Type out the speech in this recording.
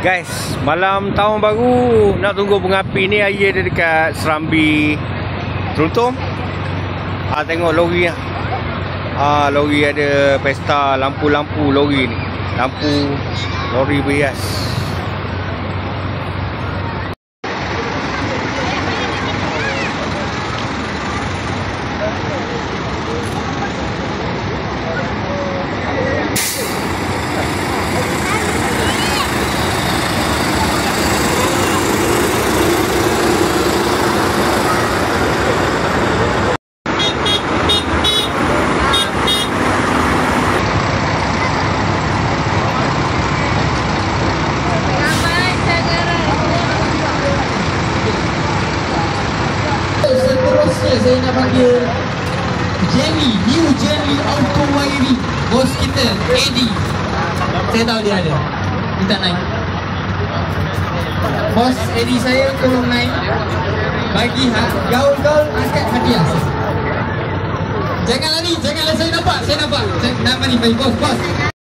Guys, malam tahun baru nak tunggu bunga api ni. Air dia dekat Serambi Teruntum. Tengok lori lah. Lori ada pesta lampu-lampu lori ni. Lampu lori berhias. Seterusnya saya nak panggil Jenny, New Jenny Auto Wiring. Bos kita, Eddie. Saya tahu dia ada. Kita naik. Bos Eddie saya tolong naik. Bagi gaul-gaul angkat hadiah. Jangan lari, saya nampak. Nama ni baik bos.